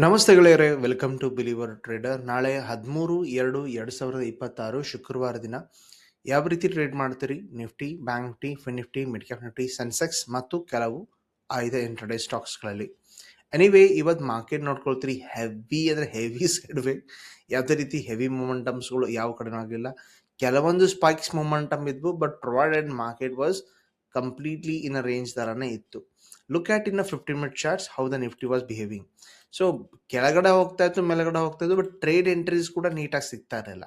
ನಮಸ್ತೆ ಗೆಳೆಯರೆ, welcome to believer trader. ನಾಳೆ 13/2/2026 ಶುಕ್ರವಾರ ದಿನ ಯಾವ ರೀತಿ ಟ್ರೇಡ್ ಮಾಡ್ತೀರಿ? Nifty, bank Nifty, fin Nifty, mid cap Nifty, Sensex ಮತ್ತು ಕೆಲವು ಆಯ್ದ ಇಂಟ್ರಾಡೇ ಸ್ಟಾಕ್ಸ್ಗಳಲ್ಲಿ. ಎನಿವೇ, ಇವತ್ತು ಮಾರ್ಕೆಟ್ ನೋಡ್ಕೊಳ್ತೀರಿ, ಹೆವಿ ಅಂದರೆ ಹೆವಿ ಸೈಡ್ ವೇ. ಯಾವುದೇ ರೀತಿ ಹೆವಿ ಮೊಮೆಂಟಮ್ಸ್ಗಳು ಯಾವ ಕಡೆನೂ ಆಗಲಿಲ್ಲ. ಕೆಲವೊಂದು ಸ್ಪೈಕ್ಸ್ ಮೊಮೆಂಟಮ್ ಇದ್ವು, but provided market was completely in a range ಥರನೇ ಇತ್ತು. Look at in a 15-minute charts how the Nifty was behaving. So ಕೆಳಗಡೆ ಹೋಗ್ತಾ ಇತ್ತು, ಮೇಲ್ಗಡೆ ಹೋಗ್ತಾ ಇತ್ತು, ಬಟ್ ಟ್ರೇಡ್ ಎಂಟ್ರೀಸ್ ಕೂಡ ನೀಟಾಗಿ ಸಿಗ್ತಾ ಇರಲಿಲ್ಲ.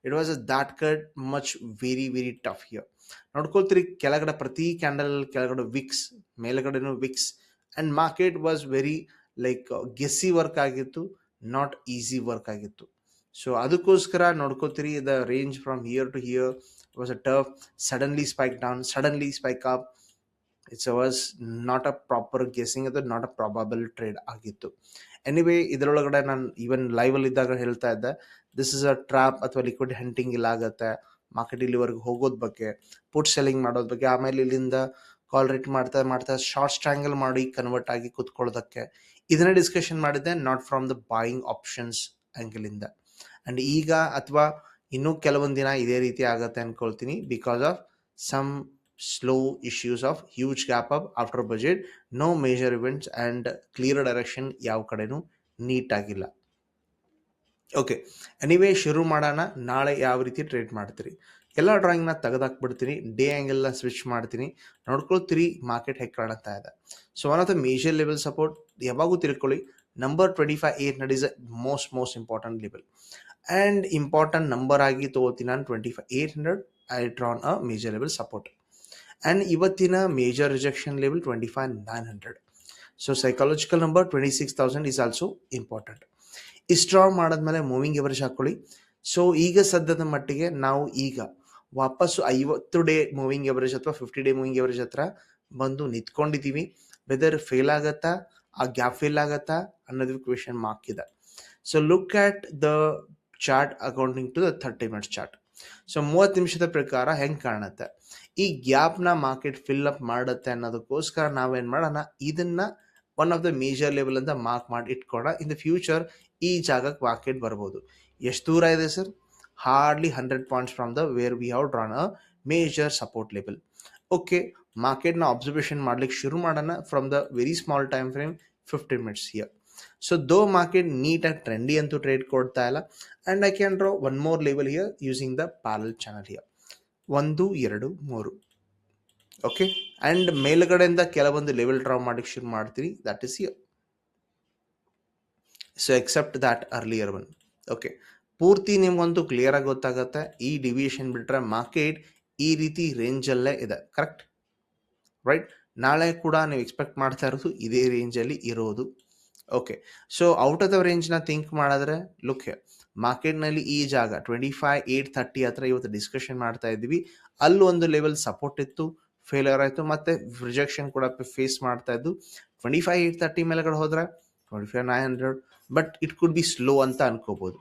It was a that cut much very very tough here. ನೋಡ್ಕೊಳ್ತೀರಿ, ಕೆಳಗಡೆ ಪ್ರತಿ ಕ್ಯಾಂಡಲ್ ಕೆಳಗಡೆ ವಿಕ್ಸ್, ಮೇಲ್ಗಡೆನೂ wicks, and market was very like guessy work ಆಗಿತ್ತು, ನಾಟ್ ಈಸಿ ವರ್ಕ್ ಆಗಿತ್ತು. ಸೊ ಅದಕ್ಕೋಸ್ಕರ ನೋಡ್ಕೋತೀರಿ, the range from here to here was a tough. Suddenly spike down, suddenly spike up. It's was not a proper guessing, ಅದು not a probable trade ಆಗಿತ್ತು. Anyway, ಇದರೊಳಗಡೆ ನಾನು even ಲೈವಲ್ಲಿ ಇದ್ದಾಗ ಹೇಳ್ತಾ ಇದ್ದೆ, ದಿಸ್ ಇಸ್ ಅ ಟ್ರ್ಯಾಪ್ ಅಥವಾ liquid hunting ಇಲ್ಲ ಆಗುತ್ತೆ, ಮಾರ್ಕೆಟ್ ಇಲ್ಲಿವರೆಗೂ ಹೋಗೋದ್ ಬಗ್ಗೆ, ಪುಟ್ ಸೆಲ್ಲಿಂಗ್ ಮಾಡೋದ್ ಬಗ್ಗೆ, ಆಮೇಲೆ ಇಲ್ಲಿಂದ ಕಾಲ್ ರೇಟ್ ಮಾಡ್ತಾ ಮಾಡ್ತಾ ಶಾರ್ಟ್ ಸ್ಟ್ರ್ಯಾಂಗಲ್ ಮಾಡಿ ಕನ್ವರ್ಟ್ ಆಗಿ ಕುತ್ಕೊಳ್ಳೋದಕ್ಕೆ, ಇದನ್ನೇ ಡಿಸ್ಕಷನ್ ಮಾಡಿದ್ದೆ, not from the buying options ಆ್ಯಂಗಲಿಂದ. ಆ್ಯಂಡ್ ಈಗ ಅಥವಾ ಇನ್ನೂ ಕೆಲವೊಂದು ದಿನ ಇದೇ ರೀತಿ ಆಗುತ್ತೆ ಅನ್ಕೊಳ್ತೀನಿ, because of some slow issues of huge gap up after budget, no major events and clear direction ಯಾವ ಕಡೆನೂ ನೀಟ್ ಆಗಿಲ್ಲ. ಓಕೆ, ಎನಿವೇ ಶುರು ಮಾಡೋಣ. ನಾಳೆ ಯಾವ ರೀತಿ ಟ್ರೇಡ್ ಮಾಡ್ತೀರಿ? ಎಲ್ಲ ಡ್ರಾಯಿಂಗ್ನ ತೆಗೆದಾಕ್ಬಿಡ್ತೀನಿ, ಡೇ ಆ್ಯಂಗಲ್ನ ಸ್ವಿಚ್ ಮಾಡ್ತೀನಿ, ನೋಡ್ಕೊಳ್ತೀರಿ ಮಾರ್ಕೆಟ್ ಹೇಗೆ ಕಾಣುತ್ತಾ ಇದೆ. So one of the major level support ಯಾವಾಗೂ ತಿಳ್ಕೊಳ್ಳಿ, number 25,800 is most important level, and important number ಆಗಿ ತಗೋತೀನಿ ನಾನು 25,800. I drawn a major level support. And ಇವತ್ತಿನ major rejection level 25,900. So psychological number 26,000 is also important. ಇಷ್ಟು draw ಮಾಡಿದ್ಮೇಲೆ moving average ಹಾಕ್ಕೊಳ್ಳಿ. So ಈಗ ಸದ್ಯದ ಮಟ್ಟಿಗೆ ನಾವು ಈಗ ವಾಪಸ್ಸು 50 ಡೇ ಮೂವಿಂಗ್ ಎವರೇಜ್ ಅಥವಾ 50 ಡೇ ಮೂವಿಂಗ್ ಎವರೇಜ್ ಹತ್ರ ಬಂದು ನಿಂತ್ಕೊಂಡಿದ್ದೀವಿ. ವೆದರ್ ಫೇಲ್ ಆಗತ್ತಾ, ಆ ಗ್ಯಾಪ್ ಫೇಲ್ ಆಗತ್ತಾ ಅನ್ನೋದು ಕ್ವೆಶನ್ ಮಾರ್ಕ್ ಇದೆ. So look at the chart according to the 30 minutes chart. So 30 ನಿಮಿಷದ ಪ್ರಕಾರ ಹೆಂಗೆ ಕಾಣುತ್ತೆ, ಈ ಗ್ಯಾಪ್ನ ಮಾರ್ಕೆಟ್ ಫಿಲ್ ಅಪ್ ಮಾಡುತ್ತೆ ಅನ್ನೋದಕ್ಕೋಸ್ಕರ ನಾವೇನು ಮಾಡೋಣ, ಇದನ್ನ one of the major level ಅಂತ ಮಾರ್ಕ್ ಮಾಡಿ ಇಟ್ಕೊಳ್ಳೋಣ. ಇನ್ ದ ಫ್ಯೂಚರ್ ಈ ಜಾಗಕ್ಕೆ ಮಾರ್ಕೆಟ್ ಬರ್ಬೋದು. ಎಷ್ಟು ದೂರ ಇದೆ sir? Hardly 100 points from the where we have drawn a major support level. Okay, ಮಾರ್ಕೆಟ್ನ ಅಬ್ಸರ್ವೇಷನ್ ಮಾಡ್ಲಿಕ್ಕೆ ಶುರು ಮಾಡೋಣ from the very small time frame 15 minutes here. So though market ನೀಟಾಗಿ ಟ್ರೆಂಡಿ ಅಂತೂ ಟ್ರೇಡ್ ಕೊಡ್ತಾ ಇಲ್ಲ, and I can draw one more level here using the parallel channel here. 1, 2, 3. Okay, and ಮೇಲ್ಗಡೆಯಿಂದ ಕೆಲವೊಂದು ಲೆವೆಲ್ ಡ್ರಾ ಮಾಡಕ್ಕೆ ಶುರು ಮಾಡ್ತೀರಿ, that is here. So accept that earlier one. Okay, ಪೂರ್ತಿ ನಿಮ್ಗಂತೂ ಕ್ಲಿಯರ್ ಆಗಿ ಗೊತ್ತಾಗುತ್ತೆ, ಈ ಡಿವಿಯೇಷನ್ ಬಿಟ್ಟರೆ ಮಾರ್ಕೆಟ್ ಈ ರೀತಿ ರೇಂಜಲ್ಲೇ ಇದೆ, ಕರೆಕ್ಟ್ ರೈಟ್? ನಾಳೆ ಕೂಡ ನೀವು ಎಕ್ಸ್ಪೆಕ್ಟ್ ಮಾಡ್ತಾ ಇರೋದು ಇದೇ ರೇಂಜಲ್ಲಿ ಇರೋದು. Okay, so out of the ರೇಂಜ್ನ ಥಿಂಕ್ ಮಾಡಿದ್ರೆ ಲುಕ್ ಹಿಯರ್, ಮಾರ್ಕೆಟ್ನಲ್ಲಿ ಈ ಜಾಗ 25,830 ಹತ್ರ ಇವತ್ತು ಡಿಸ್ಕಷನ್ ಮಾಡ್ತಾ ಇದ್ವಿ. ಅಲ್ಲಿ ಒಂದು ಲೆವೆಲ್ ಸಪೋರ್ಟ್ ಇತ್ತು, ಫೇಲ್ಯೂರ್ ಆಯಿತು, ಮತ್ತೆ ರಿಜೆಕ್ಷನ್ ಕೂಡ ಫೇಸ್ ಮಾಡ್ತಾ ಇದ್ದು. 25,830 ಮೇಲೆಗಡೆ ಹೋದ್ರೆ 25,900, but it could be slow ಅಂತ ಅನ್ಕೋಬಹುದು.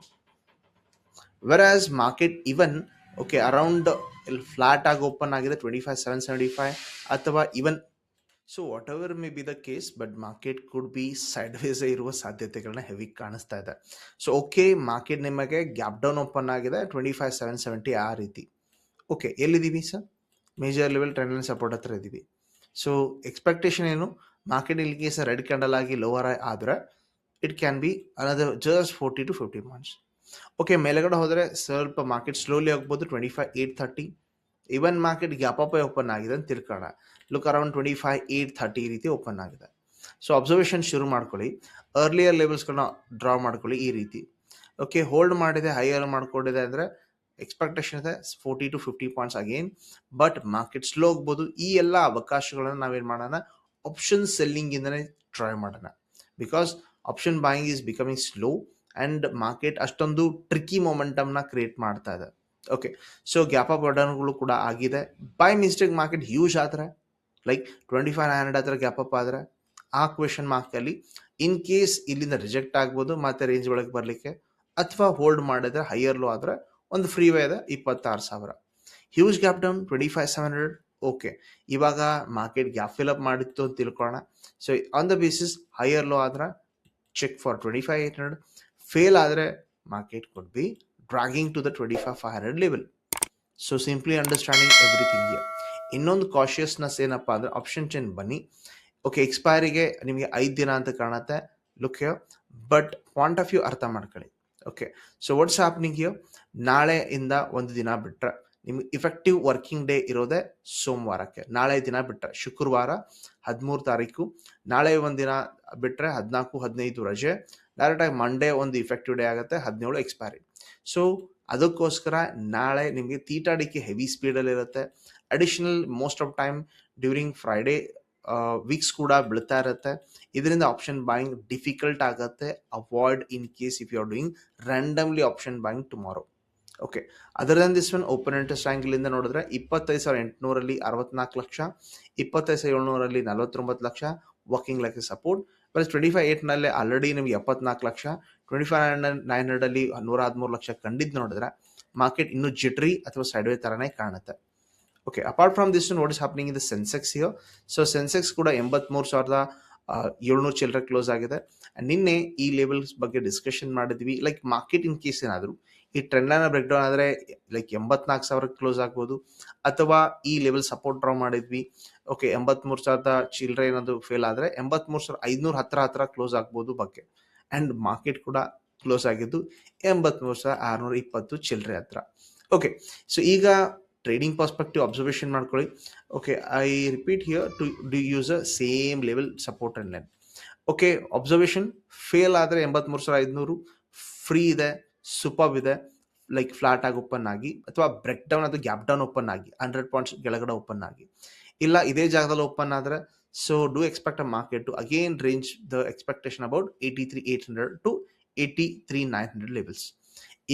Whereas market even okay around ಇಲ್ಲಿ ಫ್ಲಾಟ್ ಆಗಿ ಓಪನ್ ಆಗಿದೆ 25,775 ಅಥವಾ even. So whatever may be the case, but market could be sideways ಇರುವ ಸಾಧ್ಯತೆಗಳನ್ನ ಹೆವಿ ಕಾಣಿಸ್ತಾ ಇದೆ. ಸೊ ಓಕೆ, ಮಾರ್ಕೆಟ್ ನಿಮಗೆ ಗ್ಯಾಪ್ ಡೌನ್ ಓಪನ್ ಆಗಿದೆ 25,770 ಆ ರೀತಿ. ಓಕೆ, ಎಲ್ಲಿದ್ದೀವಿ sir? Major level trend line support ಹತ್ರ ಇದ್ದೀವಿ. ಸೊ ಎಕ್ಸ್ಪೆಕ್ಟೇಷನ್ ಏನು, ಮಾರ್ಕೆಟ್ ಇಲ್ಲಿಗೆ ಸರ್ ರೆಡ್ ಕ್ಯಾಂಡಲ್ ಆಗಿ ಲೋವರ್ ಆದರೆ it can be another just 40 to 50 points. Okay, ಮೇಲೆಗಡೆ ಹೋದರೆ ಸ್ವಲ್ಪ ಮಾರ್ಕೆಟ್ ಸ್ಲೋಲಿ ಹೋಗ್ಬೋದು 25,830. ಇವನ್ ಮಾರ್ಕೆಟ್ ಗ್ಯಾಪ್ ಅಪ್ ಓಪನ್ ಆಗಿದೆ ಅಂತ ತಿಳ್ಕೊಳ್ಳೋಣ. ಲುಕ್ ಅರೌಂಡ್ 25,830 ಈ ರೀತಿ ಓಪನ್ ಆಗಿದೆ. ಸೊ ಅಬ್ಸರ್ವೇಷನ್ ಶುರು ಮಾಡ್ಕೊಳ್ಳಿ, ಅರ್ಲಿಯರ್ ಲೆವೆಲ್ಸ್ಗಳನ್ನ ಡ್ರಾ ಮಾಡ್ಕೊಳ್ಳಿ ಈ ರೀತಿ. ಓಕೆ, ಹೋಲ್ಡ್ ಮಾಡಿದೆ, ಹೈಯರ್ ಮಾಡ್ಕೊಂಡಿದೆ ಅಂದರೆ ಎಕ್ಸ್ಪೆಕ್ಟೇಷನ್ ಇದೆ 40 to 50 points again, but market slow ಹೋಗ್ಬೋದು. ಈ ಎಲ್ಲ ಅವಕಾಶಗಳನ್ನು ನಾವೇನು ಮಾಡೋಣ, ಆಪ್ಷನ್ ಸೆಲ್ಲಿಂಗ್ ಇಂದನೇ ಟ್ರೈ ಮಾಡೋಣ, because option buying is becoming slow and market ಅಷ್ಟೊಂದು ಟ್ರಿಕ್ಕಿ ಮೊಮೆಂಟಮ್ನ ಕ್ರಿಯೇಟ್ ಮಾಡ್ತಾ ಇದೆ. ಓಕೆ, ಸೊ ಗ್ಯಾಪ್ ಅಪ್ ಡೌನ್ಗಳು ಕೂಡ ಆಗಿದೆ. ಬೈ ಮಿಸ್ಟೇಕ್ ಮಾರ್ಕೆಟ್ ಹ್ಯೂಜ್ ಆದರೆ ಲೈಕ್ 25,900 ಹತ್ರ ಗ್ಯಾಪ್ ಅಪ್ ಆದರೆ ಆ ಕ್ವೆಶನ್ ಮಾರ್ಕಲ್ಲಿ ಇನ್ ಕೇಸ್ ಇಲ್ಲಿಂದ ರಿಜೆಕ್ಟ್ ಆಗ್ಬೋದು ಮತ್ತೆ ರೇಂಜ್ ಒಳಗೆ ಬರಲಿಕ್ಕೆ, ಅಥವಾ ಹೋಲ್ಡ್ ಮಾಡಿದ್ರೆ ಹೈಯರ್ ಲೋ ಆದರೆ ಒಂದು ಫ್ರೀ ವೇ ಇದೆ 26,000. Huge gap down 25,700. ಓಕೆ, ಇವಾಗ ಮಾರ್ಕೆಟ್ ಗ್ಯಾಪ್ ಫಿಲ್ ಅಪ್ ಮಾಡಿತ್ತು ಅಂತ ತಿಳ್ಕೊಳ್ಳೋಣ. So on the basis higher low ಆದ್ರೆ ಚೆಕ್ ಫಾರ್ 25,800. ಫೇಲ್ ಆದರೆ market could be dragging to the 25,500 level. So simply understanding everything here. ಇನ್ನೊಂದು cautiousness ಏನಪ್ಪ ಅಂದರೆ ಆಪ್ಷನ್ ಚೈನ್ ಬನ್ನಿ. ಓಕೆ, ಎಕ್ಸ್ಪೈರಿಗೆ ನಿಮಗೆ 5 ದಿನ ಅಂತ ಕಾಣುತ್ತೆ. Look here, but point of view ಅರ್ಥ ಮಾಡ್ಕೊಳ್ಳಿ. Okay, so what's happening here, ನಾಳೆಯಿಂದ ಒಂದು ದಿನ ಬಿಟ್ಟರೆ ನಿಮ್ಗೆ ಇಫೆಕ್ಟಿವ್ ವರ್ಕಿಂಗ್ ಡೇ ಇರೋದೇ ಸೋಮವಾರಕ್ಕೆ. ನಾಳೆ ದಿನ ಬಿಟ್ಟರೆ ಶುಕ್ರವಾರ 13 ತಾರೀಕು, ನಾಳೆ ಒಂದು ದಿನ ಬಿಟ್ಟರೆ 14, 15 ರಜೆ, ಡೈರೆಕ್ಟಾಗಿ ಮಂಡೇ ಒಂದು ಇಫೆಕ್ಟಿವ್ ಡೇ ಆಗುತ್ತೆ, 17 ಎಕ್ಸ್ಪೈರಿ. ಸೊ ಅದಕ್ಕೋಸ್ಕರ ನಾಳೆ ನಿಮಗೆ ತೀಟಾಡಿಕೆ ಹೆವಿ ಸ್ಪೀಡಲ್ಲಿ ಇರುತ್ತೆ. Additional most of time during Friday weeks ಕೂಡ ಬೀಳ್ತಾ ಇರುತ್ತೆ. ಇದರಿಂದ ಆಪ್ಷನ್ ಬಾಯಿಂಗ್ ಡಿಫಿಕಲ್ಟ್ ಆಗುತ್ತೆ. Avoid in case if you are doing randomly option buying tomorrow. Okay, other than this one open interest ಆ್ಯಂಗಲಿಂದ ನೋಡಿದ್ರೆ 25,800 64 lakh, 25,700 49 lakh working like support. Plus 25,800 already ನಿಮ್ಗೆ 74 ಲಕ್ಷ, 25,900 113 ಲಕ್ಷ ಕಂಡಿದ್ದು ನೋಡಿದ್ರೆ ಮಾರ್ಕೆಟ್ ಇನ್ನೂ ಜಿಟ್ರಿ ಅಥವಾ ಸೈಡ್ವೇ ಥರನೇ ಕಾಣುತ್ತೆ. Okay, apart from this what is happening in the Sensex here. So Sensex ಕೂಡ 83,700 ಚಿಲ್ಲರೆ ಕ್ಲೋಸ್ ಆಗಿದೆ. ನಿನ್ನೆ ಈ ಲೆವೆಲ್ಸ್ ಬಗ್ಗೆ ಡಿಸ್ಕಷನ್ ಮಾಡಿದ್ವಿ. ಲೈಕ್ ಮಾರ್ಕೆಟ್ ಇನ್ ಕೇಸ್ ಏನಾದರೂ ಈ ಟ್ರೆಂಡ್ ಲೈನ್ ಬ್ರೇಕ್ ಡೌನ್ ಆದರೆ ಲೈಕ್ 84,000 ಕ್ಲೋಸ್ ಆಗ್ಬೋದು, ಅಥವಾ ಈ ಲೆವೆಲ್ ಸಪೋರ್ಟ್ ಡ್ರಾ ಮಾಡಿದ್ವಿ. ಓಕೆ, 83,000 ಚಿಲ್ಲರೆ ಏನಾದರೂ ಫೇಲ್ ಆದರೆ 83,500 ಹತ್ರ ಕ್ಲೋಸ್ ಆಗ್ಬೋದು ಬಗ್ಗೆ. ಆ್ಯಂಡ್ ಮಾರ್ಕೆಟ್ ಕೂಡ ಕ್ಲೋಸ್ ಆಗಿದ್ದು 83,620 ಚಿಲ್ಲರೆ ಹತ್ರ. ಓಕೆ, ಸೊ ಈಗ ಟ್ರೇಡಿಂಗ್ ಪರ್ಸ್ಪೆಕ್ಟಿವ್ ಅಬ್ಸರ್ವೇಷನ್ ಮಾಡ್ಕೊಳ್ಳಿ. Okay, I repeat here to do use a same level support and line. Okay, observation fail ಆದರೆ 83,500 ಫ್ರೀ ಇದೆ, ಸೂಪರ್ ಇದೆ. ಲೈಕ್ ಫ್ಲಾಟ್ ಆಗಿ ಓಪನ್ ಆಗಿ, ಅಥವಾ ಬ್ರೇಕ್ ಡೌನ್ ಅಥವಾ ಗ್ಯಾಪ್ ಡೌನ್ ಓಪನ್ ಆಗಿ 100 ಪಾಯಿಂಟ್ಸ್ ಕೆಳಗಡೆ ಓಪನ್ ಆಗಿ, ಇಲ್ಲ ಇದೇ ಜಾಗದಲ್ಲಿ ಓಪನ್ ಆದರೆ so do expect a market to again range the expectation about 83,800 to 83,900 levels.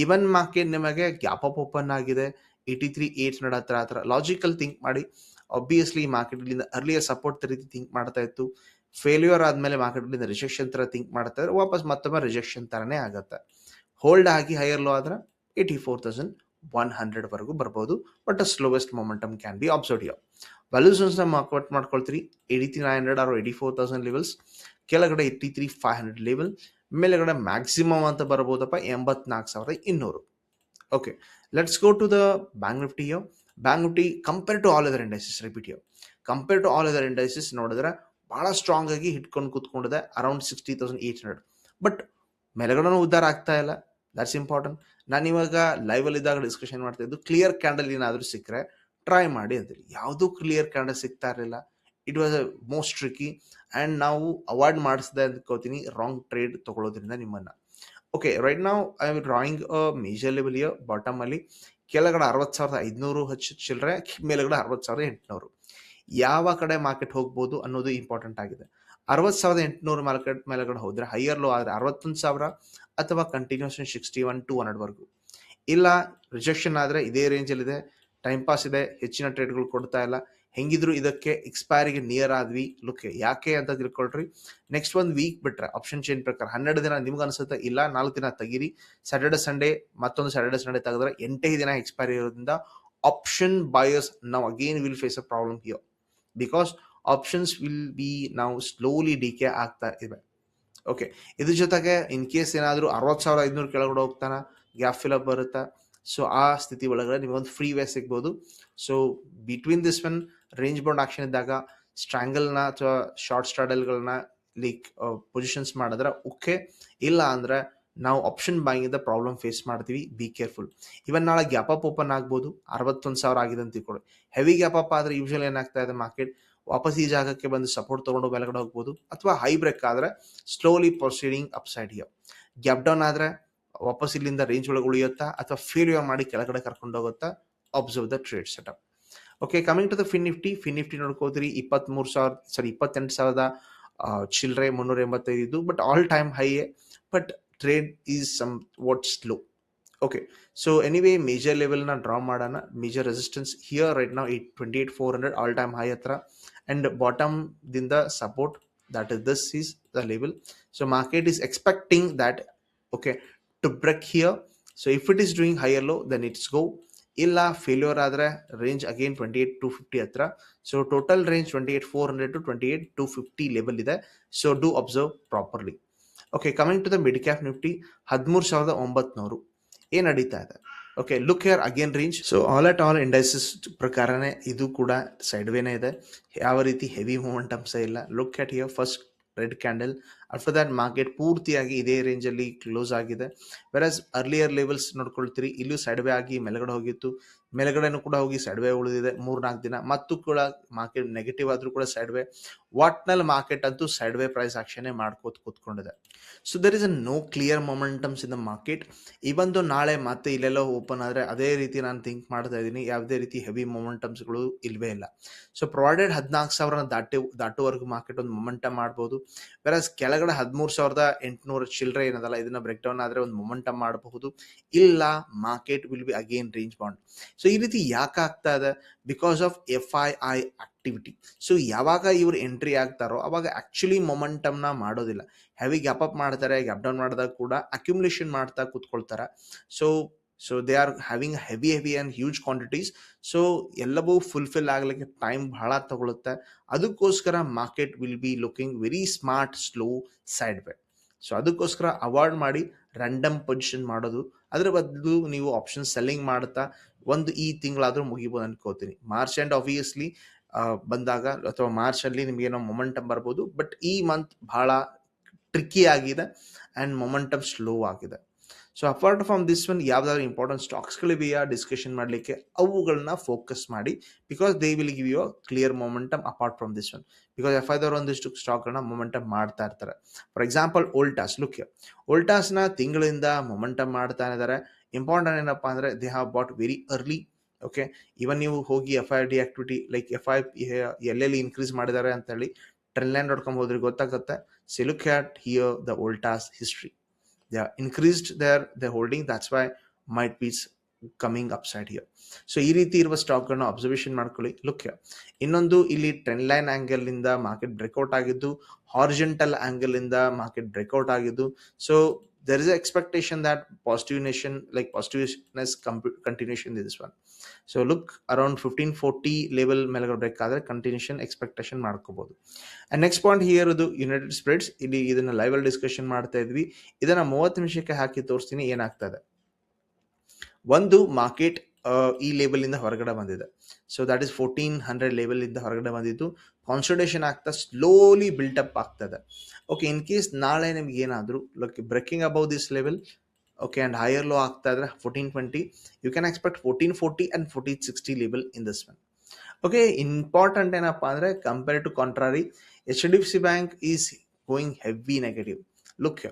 Even market ನಿಮಗೆ ಗ್ಯಾಪ್ ಅಪ್ ಓಪನ್ ಆಗಿದೆ 83,800 ಹತ್ರ ಲಾಜಿಕಲ್ ಥಿಂಕ್ ಮಾಡಿ. ಆಬ್ವಿಯಸ್ಲಿ ಮಾರ್ಕೆಟ್ಲಿಂದ ಅರ್ಲಿಯರ್ ಸಪೋರ್ಟ್ ರೀತಿ ಥಿಂಕ್ ಮಾಡ್ತಾ ಇತ್ತು. ಫೇಲ್ಯೂರ್ ಆದಮೇಲೆ ಮಾರ್ಕೆಟ್ಲಿಂದ ರಿಜೆಕ್ಷನ್ ಥರ ಥಿಂಕ್ ಮಾಡ್ತಾ ಇದ್ರೆ ವಾಪಸ್ ಮತ್ತೊಮ್ಮೆ ರಿಜೆಕ್ಷನ್ ಥರನೇ ಆಗುತ್ತೆ. ಹೋಲ್ಡ್ ಆಗಿ ಹೈಯರ್ ಲೋ ಆದ್ರೆ 84,100 ವರೆಗೂ ಬರ್ಬೋದು. But slowest momentum can be observe here. ವ್ಯಾಲ್ಯೂಷನ್ಸ್ನ ಮಾರ್ಕೆಟ್ ಮಾಡ್ಕೊಳ್ತೀರಿ 83,900 ಆರ್ 84,000 ಲೆವೆಲ್ಸ್, ಕೆಳಗಡೆ 83,500 ಲೆವೆಲ್, ಮೇಲೆಗಡೆ ಮ್ಯಾಕ್ಸಿಮಮ್ ಅಂತ ಬರ್ಬೋದಪ್ಪ 84,200. Okay, let's go to the bank Nifty here. Bank Nifty compare to all other indices, repeat here, compare to all other indices ನೋಡಿದ್ರೆ ಭಾಳ strong ಆಗಿ ಹಿಡ್ಕೊಂಡು ಕೂತ್ಕೊಂಡಿದೆ ಅರೌಂಡ್ 60,800. ಬಟ್ ಮೇಲೆಗಡೆನೂ ಉದ್ಧಾರ ಆಗ್ತಾ ಇಲ್ಲ. That's important. ನಾನು ಇವಾಗ ಲೈವಲ್ಲಿ ಇದ್ದಾಗ ಡಿಸ್ಕಷನ್ ಮಾಡ್ತಾ ಇದ್ದು ಕ್ಲಿಯರ್ ಕ್ಯಾಂಡಲ್ ಏನಾದರೂ ಸಿಕ್ಕರೆ ಟ್ರೈ ಮಾಡಿ ಅಂತೇಳಿ. ಯಾವುದೂ ಕ್ಲಿಯರ್ ಕ್ಯಾಂಡಲ್ ಸಿಗ್ತಾ ಇರಲಿಲ್ಲ. It was a most tricky. And ನಾವು ಅವಾಯ್ಡ್ ಮಾಡಿಸಿದೆ ಅಂದ್ಕೋತೀನಿ ರಾಂಗ್ ಟ್ರೇಡ್ ತೊಗೊಳೋದ್ರಿಂದ ನಿಮ್ಮನ್ನು. ಓಕೆ, ರೈಟ್ ನಾವು I am drawing a major level year. Bottom ಅಲ್ಲಿ ಕೆಳಗಡೆ 60,500 ಹಚ್ಚ ಚಿಲ್ಲರೆ, ಮೇಲೆಗಡೆ 60,800. ಯಾವ ಕಡೆ ಮಾರ್ಕೆಟ್ ಹೋಗ್ಬೋದು ಅನ್ನೋದು ಇಂಪಾರ್ಟೆಂಟ್ ಆಗಿದೆ. 60,800 ಮಾರ್ಕೆಟ್ ಮೇಲೆಗಡೆ ಹೋದರೆ ಹೈಯರ್ ಲೋ ಆದರೆ 61,000 ಅಥವಾ ಕಂಟಿನ್ಯೂಸ್ 61,200 ವರೆಗೂ. ಇಲ್ಲ ರಿಜೆಕ್ಷನ್ ಆದರೆ ಇದೇ ರೇಂಜಲ್ಲಿದೆ, ಟೈಮ್ ಪಾಸ್ ಇದೆ, ಹೆಚ್ಚಿನ ಟ್ರೇಡ್ಗಳು ಕೊಡ್ತಾ ಇಲ್ಲ. ಹೆಂಗಿದ್ರು ಇದಕ್ಕೆ ಎಕ್ಸ್ಪೈರಿಗೆ ನಿಯರ್ ಆದ್ವಿ. ಲುಕ್ ಯಾಕೆ ಅಂತ ತಿಳ್ಕೊಳ್ರಿ. ನೆಕ್ಸ್ಟ್ ಒಂದು ವೀಕ್ ಬಿಟ್ರೆ ಆಪ್ಷನ್ ಚೈನ್ ಪ್ರಕಾರ 12 ದಿನ ನಿಮ್ಗೆ ಅನ್ಸುತ್ತೆ, ಇಲ್ಲ 4 ದಿನ ತೆಗೀರಿ. ಸ್ಯಾಟರ್ಡೆ ಸಂಡೇ ಮತ್ತೊಂದು ಸ್ಯಾಟರ್ಡೆ ಸಂಡೇ ತೆಗೆದ್ರೆ 8 ದಿನ ಎಕ್ಸ್ಪೈರಿ ಇರೋದ್ರಿಂದ ಆಪ್ಷನ್ ಬಯರ್ಸ್ ನಾವು again will face a problem here, because options will be ನಾವು ಸ್ಲೋಲಿ ಡಿಕೆ ಆಗ್ತಾ ಇವೆ. ಓಕೆ, ಇದ್ರ ಜೊತೆಗೆ ಇನ್ ಕೇಸ್ ಏನಾದರೂ 60,500 ಕೆಳಗಡೆ ಹೋಗ್ತಾನೆ ಗ್ಯಾಪ್ ಫಿಲಪ್ ಬರುತ್ತೆ. ಸೊ ಆ ಸ್ಥಿತಿ ಒಳಗಡೆ ನಿಮಗೊಂದು ಫ್ರೀ ವೇ ಸಿಗ್ಬೋದು. So between this one range bound action ಇದ್ದಾಗ ಸ್ಟ್ರ್ಯಾಂಗಲ್ನ ಅಥವಾ ಶಾರ್ಟ್ ಸ್ಟ್ರಾಡಲ್ಗಳನ್ನ ಲೈಕ್ ಪೊಸಿಷನ್ಸ್ ಮಾಡಿದ್ರೆ ಓಕೆ. ಇಲ್ಲ ಅಂದರೆ ನಾವು ಆಪ್ಷನ್ ಬಾಯಿಂಗಿಂದ ಪ್ರಾಬ್ಲಮ್ ಫೇಸ್ ಮಾಡ್ತೀವಿ. Be careful. ಇವನ್ ನಾಳೆ ಗ್ಯಾಪ್ ಅಪ್ ಓಪನ್ ಆಗ್ಬೋದು. 61,000 ಆಗಿದೆ ಅಂತ ತಿಳ್ಕೊಳ್ಳಿ. ಹೆವಿ ಗ್ಯಾಪ್ ಅಪ್ ಆದರೆ ಯೂಶಲಿ ಏನಾಗ್ತಾ ಇದೆ, ಮಾರ್ಕೆಟ್ ವಾಪಸ್ ಈ ಜಾಗಕ್ಕೆ ಬಂದು ಸಪೋರ್ಟ್ ತೊಗೊಂಡು ಮೇಲ್ಗಡೆ ಹೋಗ್ಬೋದು. ಅಥವಾ ಹೈ ಬ್ರೇಕ್ ಆದರೆ slowly proceeding upside here. Gap down ಆದರೆ ವಾಪಸ್ ಇಲ್ಲಿಂದ ರೇಂಜ್ ಒಳಗೆ ಉಳಿಯುತ್ತಾ ಅಥವಾ ಫೇಲ್ಯೂರ್ ಮಾಡಿ ಕೆಳಗಡೆ ಕರ್ಕೊಂಡು ಹೋಗುತ್ತಾ. Observe the trade setup. Okay, coming to the fin Nifty ನೋಡ್ಕೋತೀರಿ 28,000 ಚಿಲ್ಲರೆ 385 ಇದ್ದು, but all time high. But trade is somewhat slow. Okay, so anyway major ಲೆವೆಲ್ನ ಡ್ರಾ ಮಾಡೋಣ. ಮೇಜರ್ ರೆಸಿಸ್ಟೆನ್ಸ್ ಹಿಯರ್ ರೈಟ್ ನಾವು 28,400 ಆಲ್ ಟೈಮ್ ಹೈ ಹತ್ರ, and bottom ದಿಂದ support, that is this is the level. So market is expecting that okay to break here. So if it is doing higher low, then it's go. Illa failure adre range again 28,250 hatra. So total range 28,400 to 28,250 level ide. So do observe properly. Okay, coming to the mid cap Nifty 13,900 ಏನು ನಡೀತಾ ಇದೆ. Okay, look here again range. So all at all indices ಪ್ರಕಾರನೇ ಇದು ಕೂಡ side ವೇನೇ ಇದೆ, ಯಾವ ರೀತಿ heavy ಮೂಮೆಂಟಮ್ಸೇ ಇಲ್ಲ. Look at here first red candle, after that market ಪೂರ್ತಿಯಾಗಿ ಇದೇ ರೇಂಜಲ್ಲಿ ಕ್ಲೋಸ್ ಆಗಿದೆ. ವೆರಸ್ ಅರ್ಲಿಯರ್ ಲೆವೆಲ್ಸ್ ನೋಡ್ಕೊಳ್ತೀರಿ, ಇಲ್ಲೂ ಸೈಡ್ ವೇ ಆಗಿ ಮೇಲ್ಗಡೆ ಹೋಗಿತ್ತು, ಮೇಲ್ಗಡೆನೂ ಕೂಡ ಹೋಗಿ ಸೈಡ್ ವೇ ಉಳಿದಿದೆ 3-4 ದಿನ, ಮತ್ತು ಕೂಡ ಮಾರ್ಕೆಟ್ ನೆಗೆಟಿವ್ ಆದರೂ ಕೂಡ ಸೈಡ್ ವೇ. ವಾಟ್ನಲ್ಲಿ ಮಾರ್ಕೆಟ್ ಅಂತೂ ಸೈಡ್ ವೇ ಪ್ರೈಸ್ ಆಕ್ಷನ್ನೇ ಮಾಡ್ಕೋತ ಕೂತ್ಕೊಂಡಿದೆ. So there is a no clear momentums in the market. ಇವೊಂದು ನಾಳೆ ಮತ್ತೆ ಇಲ್ಲೆಲ್ಲ ಓಪನ್ ಆದರೆ ಅದೇ ರೀತಿ ನಾನು ಥಿಂಕ್ ಮಾಡ್ತಾ ಇದ್ದೀನಿ, ಯಾವುದೇ ರೀತಿ ಹೆವಿ ಮೊಮೆಂಟಮ್ಸ್ಗಳು ಇಲ್ಲವೇ ಇಲ್ಲ. ಸೊ ಪ್ರೊವೈಡೆಡ್ 14,000 ದಾಟುವರೆಗೂ ಮಾರ್ಕೆಟ್ ಒಂದು ಮೊಮೆಂಟಮ್ ಮಾಡ್ಬೋದು. ವೆರಸ್ ಕೆಳಗಡೆ 13,800 ಚಿಲ್ಲರೆ ಏನದಲ್ಲ, ಇದನ್ನ ಬ್ರೇಕ್ ಡೌನ್ ಆದರೆ ಒಂದು ಮೊಮೆಂಟಮ್ ಮಾಡಬಹುದು, ಇಲ್ಲ market will be again range bound. So ಈ ರೀತಿ ಯಾಕೆ ಆಗ್ತಾ ಇದೆ? Because of FII activity. So ಯಾವಾಗ ಇವರು ಎಂಟ್ರಿ ಆಗ್ತಾರೋ ಅವಾಗ ಆಕ್ಚುಲಿ ಮೊಮೆಂಟಮ್ನ ಮಾಡೋದಿಲ್ಲ, ಹೆವಿ ಗ್ಯಾಪ್ ಅಪ್ ಮಾಡ್ತಾರೆ, ಗ್ಯಾಪ್ ಡೌನ್ ಮಾಡಿದಾಗ ಕೂಡ ಅಕ್ಯುಮುಲೇಷನ್ ಮಾಡ್ತಾ ಕೂತ್ಕೊಳ್ತಾರೆ. So they are having heavy and huge quantities. So ಎಲ್ಲವೂ ಫುಲ್ಫಿಲ್ ಆಗಲಿಕ್ಕೆ ಟೈಮ್ ಬಹಳ ತಗೊಳುತ್ತೆ. ಅದಕ್ಕೋಸ್ಕರ market will be looking very smart slow side way. So ಅದಕ್ಕೋಸ್ಕರ ಅವಾಯ್ಡ್ ಮಾಡಿ ರ್ಯಾಂಡಮ್ ಪೊಸಿಷನ್ ಮಾಡೋದು, ಅದರ ಬದಲು ನೀವು ಆಪ್ಷನ್ ಸೆಲ್ಲಿಂಗ್ ಮಾಡ್ತಾ ಒಂದು ಈ ತಿಂಗಳಾದರೂ ಮುಗಿಬೋದು ಅನ್ಕೋತೀನಿ. ಮಾರ್ಚ್ ಆ್ಯಂಡ್ ಆಬ್ವಿಯಸ್ಲಿ ಬಂದಾಗ ಅಥವಾ ಮಾರ್ಚಲ್ಲಿ ನಿಮಗೇನೋ ಮೊಮೆಂಟಮ್ ಬರ್ಬೋದು, ಬಟ್ ಈ ಮಂತ್ ಬಹಳ ಟ್ರಿಕ್ಕಿ ಆಗಿದೆ ಆ್ಯಂಡ್ ಮೊಮೆಂಟಮ್ ಸ್ಲೋ ಆಗಿದೆ. So apart from this one ಯಾವ್ದಾದ್ರು ಇಂಪಾರ್ಟೆಂಟ್ ಸ್ಟಾಕ್ಸ್ಗಳಿವೆಯಾ ಡಿಸ್ಕಷನ್ ಮಾಡಲಿಕ್ಕೆ, ಅವುಗಳನ್ನ ಫೋಕಸ್ ಮಾಡಿ, because they will give you a clear momentum apart from this one. Because FIದವರು ಒಂದಿಷ್ಟು ಸ್ಟಾಕ್ಗಳನ್ನ ಮೊಮೆಂಟಮ್ ಮಾಡ್ತಾ ಇರ್ತಾರೆ. ಫಾರ್ ಎಕ್ಸಾಂಪಲ್ ವೋಲ್ಟಾಸ್, ಲುಕ್ ವೋಲ್ಟಾಸ್ನ ತಿಂಗಳಿಂದ ಮೊಮೆಂಟಮ್ ಮಾಡ್ತಾ ಇದ್ದಾರೆ. ಇಂಪಾರ್ಟೆಂಟ್ ಏನಪ್ಪ ಅಂದರೆ they have bought very early. Okay, even ನೀವು ಹೋಗಿ FID ಆಕ್ಟಿವಿಟಿ ಲೈಕ್ FI ಎಲ್ಲೆಲ್ಲಿ ಇನ್ಕ್ರೀಸ್ ಮಾಡಿದ್ದಾರೆ ಅಂತೇಳಿ ಟ್ರೆಂಡ್ ಲೈನ್ ನೋಡ್ಕೊಂಡು ಹೋದ್ರೆ ಗೊತ್ತಾಗುತ್ತೆ. So look at here the Voltas history, they are increased their holding, that's why might be coming upside here. So ಈ ರೀತಿ ಇರುವ ಸ್ಟಾಕ್ಗಳನ್ನ ಅಬ್ಸರ್ವೇಷನ್ ಮಾಡ್ಕೊಳ್ಳಿ. ಲುಕ್ ಇನ್ನೊಂದು, ಇಲ್ಲಿ ಟ್ರೆಂಡ್ ಲೈನ್ ಆಂಗಲ್ ಇಂದ ಮಾರ್ಕೆಟ್ ಬ್ರೇಕ್ಔಟ್ ಆಗಿದ್ದು, ಹಾರಿಜೆಂಟಲ್ ಆಂಗಲ್ ಇಂದ ಮಾರ್ಕೆಟ್ ಬ್ರೇಕ್ಔಟ್ ಆಗಿದ್ದು. So there is an expectation that positiveness continuation in this one. So look around 1540 level ಮೇಲ್ಗಡೆ ಬ್ರೇಕ್ ಆದರೆ ಕಂಟಿನ್ಯೂಷನ್ ಎಕ್ಸ್ಪೆಕ್ಟೇಷನ್ ಮಾಡ್ಕೋಬಹುದು. ಅಂಡ್ ನೆಕ್ಸ್ಟ್ ಪಾಯಿಂಟ್ ಹಿಯರ್ ಇದು United spreads. ಇಲ್ಲಿ ಇದನ್ನ ಲೈವ್ ಅಲ್ಲಿ ಡಿಸ್ಕಷನ್ ಮಾಡ್ತಾ ಇದ್ವಿ, ಇದನ್ನ 30 ನಿಮಿಷಕ್ಕೆ ಹಾಕಿ ತೋರಿಸ್ತೀನಿ ಏನಾಗ್ತದೆ. ಒಂದು ಮಾರ್ಕೆಟ್ ಈ ಲೆವೆಲ್ ಇಂದ ಹೊರಗಡೆ ಬಂದಿದೆ. ಸೊ ದಟ್ ಇಸ್ 1400 ಲೆವೆಲ್ ಇಂದ ಹೊರಗಡೆ ಬಂದಿದ್ದು, ಕಾನ್ಸಲ್ಟೇಷನ್ ಆಗ್ತಾ ಸ್ಲೋಲಿ ಬಿಲ್ಟಪ್ ಆಗ್ತದೆ. ಓಕೆ, ಇನ್ ಕೇಸ್ ನಾಳೆ ನಿಮ್ಗೆ ಏನಾದರೂ like breaking above this level, okay, and higher low ಆಗ್ತಾ ಇದ್ರೆ 1420, you can expect 1440 and 1460 level in this one. Okay, important ಏನಪ್ಪಾ ಅಂದ್ರೆ compare to contrary, HDFC bank is going heavy negative. Look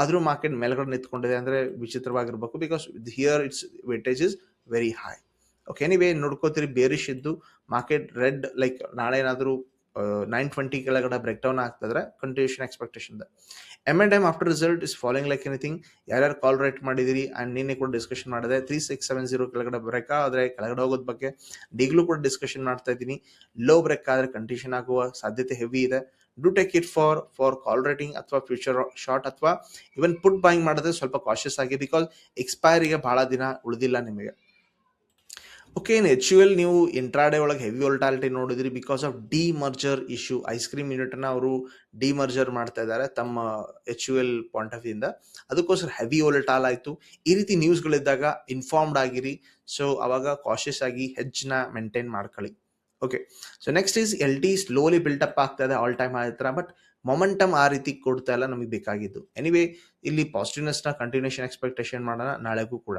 ಆದ್ರೂ market ಮೇಲ್ಗಡೆ ನಿಂತ್ಕೊಂಡಿದೆ ಅಂದ್ರೆ ವಿಚಿತ್ರವಾಗಿರ್ಬೇಕು, because here it's weightage is very high. Okay, anyway ನೋಡ್ಕೋತೀರಿ ಬೇರಿಶ್ ಇದ್ದು market red, like ನಾಳೆ ಏನಾದರೂ 920 ಕೆಳಗಡೆ ಬ್ರೇಕ್ ಡೌನ್ ಆಗ್ತದ್ರೆ ಕಂಟಿನ್ಯೂಷನ್ ಎಕ್ಸ್ಪೆಕ್ಟೇಷನ್ ಇದೆ. M&M after result is following like anything. ಯಾರ್ಯಾರು ಕಾಲ್ ರೇಟ್ ಮಾಡಿದಿರಿ ಅಂಡ್ ನಿನ್ನೆ ಕೂಡ ಡಿಸ್ಕಷನ್ ಮಾಡಿದೆ, 3670 ಕೆಳಗಡೆ ಬ್ರೇಕ್ ಆದರೆ ಕೆಳಗಡೆ ಹೋಗೋದ್ ಬಗ್ಗೆ ಈಗಲೂ ಕೂಡ ಡಿಸ್ಕಷನ್ ಮಾಡ್ತಾ ಇದ್ದೀನಿ. ಲೋ ಬ್ರೇಕ್ ಆದರೆ ಕಂಟಿನ್ಯೂಷನ್ ಆಗುವ ಸಾಧ್ಯತೆ ಹೆವಿ ಇದೆ. Do take it for call rating ಅಥವಾ ಫ್ಯೂಚರ್ ಶಾರ್ಟ್ ಅಥವಾ ಇವನ್ ಪುಟ್ ಬೈಯಿಂಗ್ ಮಾಡಿದ್ರೆ ಸ್ವಲ್ಪ ಕಾಶಿಯಸ್ ಆಗಿ, ಬಿಕಾಸ್ ಎಕ್ಸ್ಪೈರಿಗೆ ಬಹಳ ದಿನ ಉಳಿದಿಲ್ಲ ನಿಮಗೆ. ಓಕೆ, ಇನ್ HUL ನೀವು ಇಂಟ್ರಾಡೇ ಒಳಗೆ ಹೆವಿ ವೊಲಟಾಲಿಟಿ ನೋಡಿದ್ರಿ because of demerger issue. Ice cream ಯೂನಿಟ್ನ ಅವರು ಡಿಮರ್ಜರ್ ಮಾಡ್ತಾ ಇದ್ದಾರೆ ತಮ್ಮ HUL ಪಾಯಿಂಟ್ ಆಫ್ ವ್ಯೂ ಇಂದ, ಅದಕ್ಕೋಸ್ಕರ ಹೆವಿ ವೊಲಟಾಲ್ ಆಯಿತು. ಈ ರೀತಿ ನ್ಯೂಸ್ಗಳಿದ್ದಾಗ ಇನ್ಫಾರ್ಮ್ಡ್ ಆಗಿರಿ. ಸೊ ಅವಾಗ ಕಾಶಿಯಸ್ ಆಗಿ ಹೆಜ್ನ ಮೇಂಟೈನ್ ಮಾಡ್ಕೊಳ್ಳಿ. Okay, so next is LT slowly built-up ಆಗ್ತಾ ಇದೆ ಆಲ್ ಟೈಮ್ ಹತ್ರ, ಬಟ್ ಮೊಮೆಂಟಮ್ ಆ ರೀತಿ ಕೊಡ್ತಾ ಇಲ್ಲ ನಮಗೆ ಬೇಕಾಗಿದ್ದು. ಎನಿವೇ ಇಲ್ಲಿ ಪಾಸಿಟಿವ್ನೆಸ್ನ ಕಂಟಿನ್ಯೂಷನ್ ಎಕ್ಸ್ಪೆಕ್ಟೇಷನ್ ಮಾಡೋಣ ನಾಳೆಗೂ ಕೂಡ.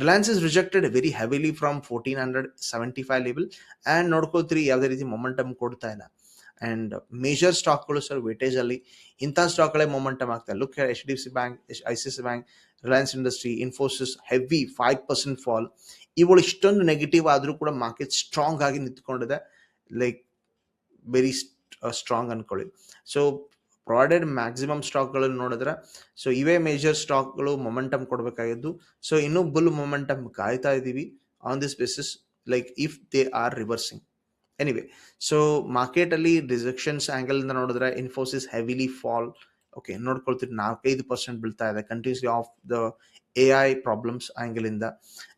Reliance is rejected very heavily from 1475 level and ನೋಡ್ಕೋತೀರಿ ಯಾವುದೇ ರೀತಿ ಮೊಮೆಂಟಮ್ ಕೊಡ್ತಾ ಇಲ್ಲ. ಆ್ಯಂಡ್ ಮೇಜರ್ ಸ್ಟಾಕ್ಗಳು ಸರ್ ವೇಟೇಜ್ ಅಲ್ಲಿ ಇಂಥ ಸ್ಟಾಕ್ಗಳೇ ಮೊಮೆಂಟಮ್ ಆಗ್ತಾ ಇಲ್ಲ. Look HDFC bank, ICICI bank, Reliance industry, Infosys heavy 5% fall. ಇವುಗಳು ಇಷ್ಟೊಂದು ನೆಗೆಟಿವ್ ಆದರೂ ಕೂಡ ಮಾರ್ಕೆಟ್ ಸ್ಟ್ರಾಂಗ್ ಆಗಿ ನಿಂತ್ಕೊಂಡಿದೆ, ಲೈಕ್ ವೆರಿ ಸ್ಟ್ರಾಂಗ್ ಅನ್ಕೊಳ್ಳಿ. ಸೊ ಪ್ರೊವೈಡೆಡ್ ಮ್ಯಾಕ್ಸಿಮಮ್ ಸ್ಟಾಕ್ಗಳನ್ನು ನೋಡಿದ್ರೆ, ಸೊ ಇವೇ ಮೇಜರ್ ಸ್ಟಾಕ್ಗಳು ಮೊಮೆಂಟಮ್ ಕೊಡಬೇಕಾಗಿದ್ದು. ಸೊ ಇನ್ನೂ ಬುಲ್ ಮೊಮೆಂಟಮ್ ಕಾಯ್ತಾ ಇದ್ದೀವಿ on this basis, like if they are reversing. Anyway, so ಮಾರ್ಕೆಟಲ್ಲಿ ಡಿಸೆಕ್ಷನ್ಸ್ ಆ್ಯಂಗಲಿಂದ ನೋಡಿದ್ರೆ ಇನ್ಫೋಸಿಸ್ ಹೆವಿಲಿ ಫಾಲ್. ಓಕೆ, ನೋಡ್ಕೊಳ್ತೀರಿ 4-5% ಬೀಳ್ತಾ ಇದೆ continuously of the AI problems ಆ್ಯಂಗಲಿಂದ.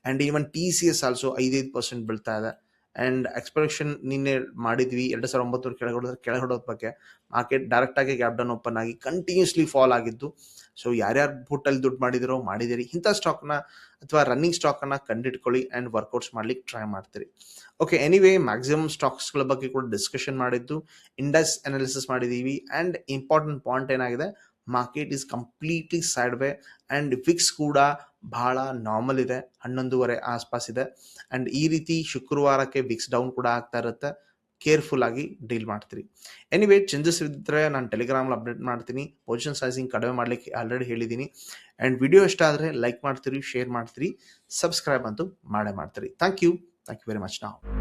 ಆ್ಯಂಡ್ ಈವನ್ TCS ಆಲ್ಸೋ 5% ಬೀಳ್ತಾ ಇದೆ. ಆ್ಯಂಡ್ ಎಕ್ಸ್ಪೆಕ್ಷನ್ ನಿನ್ನೆ ಮಾಡಿದ್ವಿ 2009 ಕೆಳಗಡೆ ಕೆಳಗಡೋದ ಬಗ್ಗೆ, ಮಾರ್ಕೆಟ್ ಡೈರೆಕ್ಟಾಗಿ ಗ್ಯಾಪ್ ಡೌನ್ ಓಪನ್ ಆಗಿ ಕಂಟಿನ್ಯೂಸ್ಲಿ ಫಾಲ್ ಆಗಿದ್ದು. ಸೊ ಯಾರ್ಯಾರು ಪುಟ್ಟಲ್ಲಿ ದುಡ್ಡು ಮಾಡಿದಿರಿ ಇಂಥ ಸ್ಟಾಕ್ನ ಅಥವಾ ರನ್ನಿಂಗ್ ಸ್ಟಾಕನ್ನು ಕಂಡಿಟ್ಕೊಳ್ಳಿ ಆ್ಯಂಡ್ ವರ್ಕೌಟ್ಸ್ ಮಾಡ್ಲಿಕ್ಕೆ ಟ್ರೈ ಮಾಡ್ತೀರಿ. ಓಕೆ, ಎನಿವೇ ಮ್ಯಾಕ್ಸಿಮಮ್ ಸ್ಟಾಕ್ಸ್ಗಳ ಬಗ್ಗೆ ಕೂಡ ಡಿಸ್ಕಷನ್ ಮಾಡಿದ್ದು, ಇಂಡೆಕ್ಸ್ ಅನಾಲಿಸಿಸ್ ಮಾಡಿದ್ದೀವಿ. ಆ್ಯಂಡ್ ಇಂಪಾರ್ಟೆಂಟ್ ಪಾಯಿಂಟ್ ಏನಾಗಿದೆ, market is completely side way and Vicks ಕೂಡ ಬಹಳ ನಾರ್ಮಲ್ ಇದೆ, 11.5 ಆಸ್ಪಾಸ್ ಇದೆ. ಆ್ಯಂಡ್ ಈ ರೀತಿ ಶುಕ್ರವಾರಕ್ಕೆ ವಿಕ್ಸ್ ಡೌನ್ ಕೂಡ ಆಗ್ತಾ ಇರುತ್ತೆ. ಕೇರ್ಫುಲ್ ಆಗಿ ಡೀಲ್ ಮಾಡ್ತೀರಿ. ಎನಿವೇ ಚೇಂಜಸ್ ಇದ್ದರೆ ನಾನು ಟೆಲಿಗ್ರಾಮಲ್ಲಿ ಅಪ್ಡೇಟ್ ಮಾಡ್ತೀನಿ. ಪೊಸಿಷನ್ ಸೈಜಿಂಗ್ ಕಡಿಮೆ ಮಾಡಲಿಕ್ಕೆ ಆಲ್ರೆಡಿ ಹೇಳಿದ್ದೀನಿ. ಆ್ಯಂಡ್ ವಿಡಿಯೋ ಇಷ್ಟ ಆದರೆ ಲೈಕ್ ಮಾಡ್ತೀರಿ, ಶೇರ್ ಮಾಡ್ತೀರಿ, ಸಬ್ಸ್ಕ್ರೈಬ್ ಅಂತೂ ಮಾಡೇ ಮಾಡ್ತೀರಿ. Thank you very much. ನಾವು